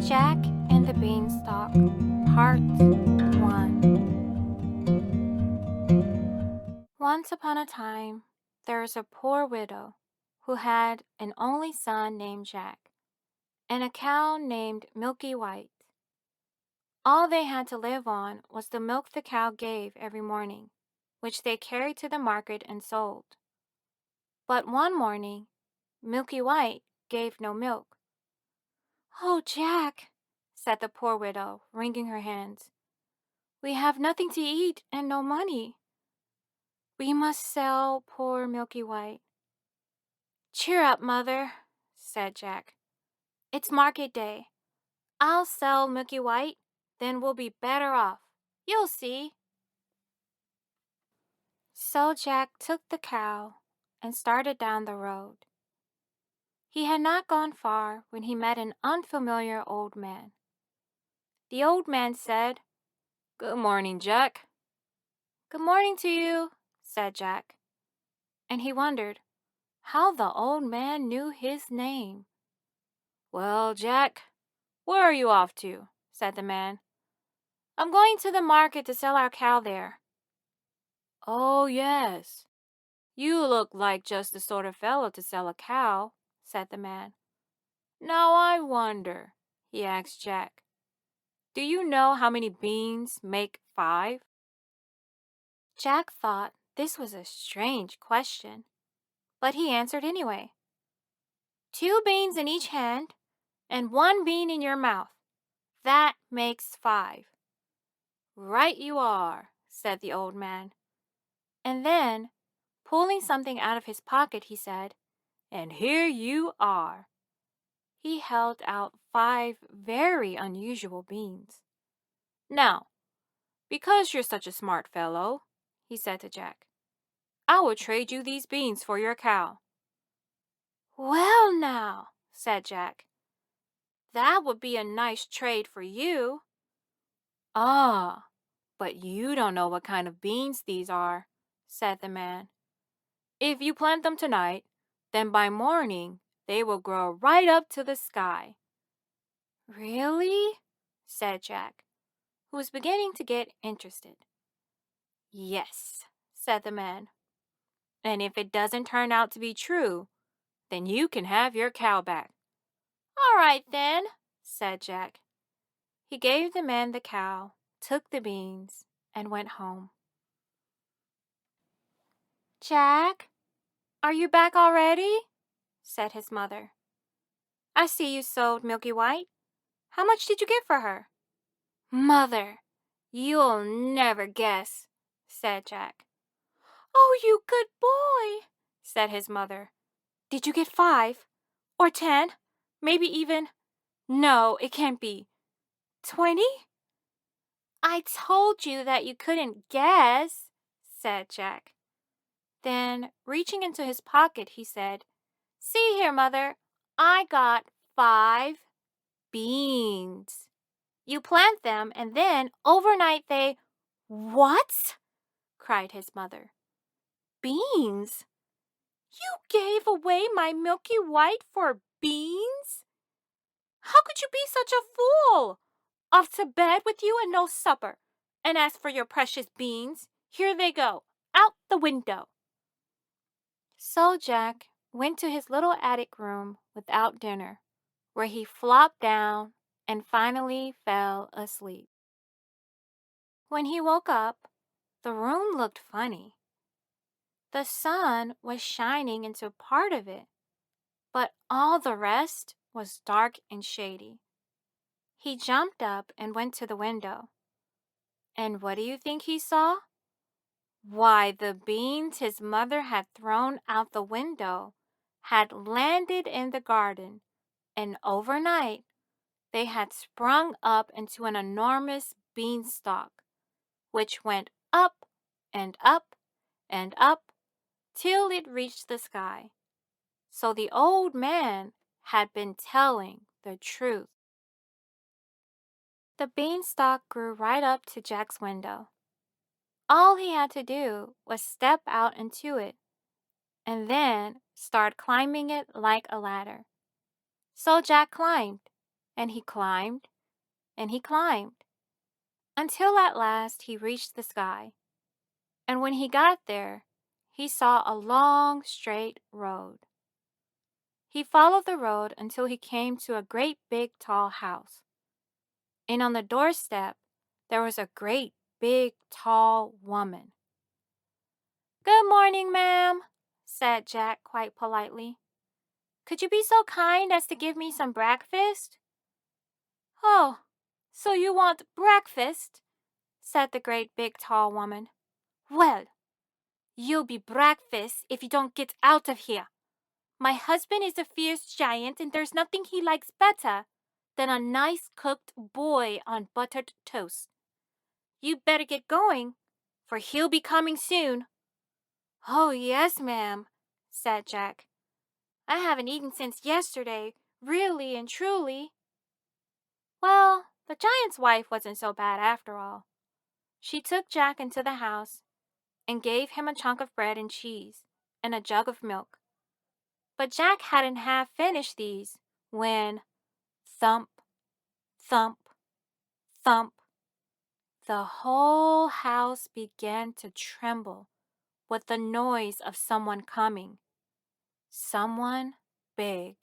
Jack and the Beanstalk, Part 1. Once upon a time, there was a poor widow who had an only son named Jack and a cow named Milky White. All they had to live on was the milk the cow gave every morning, which they carried to the market and sold. But one morning, Milky White gave no milk. "Oh, Jack," said the poor widow, wringing her hands, "we have nothing to eat and no money. We must sell poor Milky White." "Cheer up, mother," said Jack. "It's market day. I'll sell Milky White, then we'll be better off. You'll see." So Jack took the cow and started down the road. He had not gone far when he met an unfamiliar old man. The old man said, "Good morning, Jack." "Good morning to you," said Jack, and he wondered how the old man knew his name. "Well, Jack, where are you off to?" said the man. "I'm going to the market to sell our cow there." "Oh, yes. You look like just the sort of fellow to sell a cow," said the man. "Now I wonder," he asked Jack, "do you know how many beans make 5?" Jack thought this was a strange question, but he answered anyway. "2 beans in each hand and 1 bean in your mouth. That makes 5. "Right you are," said the old man. And then, pulling something out of his pocket, he said, "And here you are." He held out 5 very unusual beans. "Now, because you're such a smart fellow," he said to Jack, "I will trade you these beans for your cow." "Well now," said Jack, "that would be a nice trade for you." "Ah, but you don't know what kind of beans these are," said the man. "If you plant them tonight, then by morning they will grow right up to the sky." "Really?" said Jack, who was beginning to get interested. "Yes," said the man. "And if it doesn't turn out to be true, then you can have your cow back." "All right then," said Jack. He gave the man the cow, took the beans, and went home. "Jack, are you back already?" said his mother. "I see you sold Milky White. How much did you get for her?" "Mother, you'll never guess," said Jack. "Oh, you good boy," said his mother. "Did you get 5? Or 10? Maybe even... No, it can't be. 20? "I told you that you couldn't guess," said Jack. Then, reaching into his pocket, he said, "See here, Mother, I got 5 beans. You plant them, and then overnight they—" "What?" cried his mother. "Beans? You gave away my Milky White for beans? How could you be such a fool? Off to bed with you and no supper. And as for your precious beans, here they go, out the window." So Jack went to his little attic room without dinner, where he flopped down and finally fell asleep. When he woke up, the room looked funny. The sun was shining into part of it, but all the rest was dark and shady. He jumped up and went to the window. And what do you think he saw? Why, the beans his mother had thrown out the window had landed in the garden, and overnight they had sprung up into an enormous beanstalk, which went up and up and up till it reached the sky. So the old man had been telling the truth. The beanstalk grew right up to Jack's window. All he had to do was step out into it and then start climbing it like a ladder. So Jack climbed, and he climbed, and he climbed, until at last he reached the sky. And when he got there, he saw a long, straight road. He followed the road until he came to a great big tall house. And on the doorstep, there was a great big tall woman. "Good morning, ma'am," said Jack quite politely. "Could you be so kind as to give me some breakfast?" "Oh, so you want breakfast?" said the great big tall woman. "Well, you'll be breakfast if you don't get out of here. My husband is a fierce giant, and there's nothing he likes better than a nice cooked boy on buttered toast. You better get going, for he'll be coming soon." "Oh, yes, ma'am," said Jack. "I haven't eaten since yesterday, really and truly." Well, the giant's wife wasn't so bad after all. She took Jack into the house and gave him a chunk of bread and cheese and a jug of milk. But Jack hadn't half finished these when thump, thump, thump, the whole house began to tremble with the noise of someone coming. Someone big.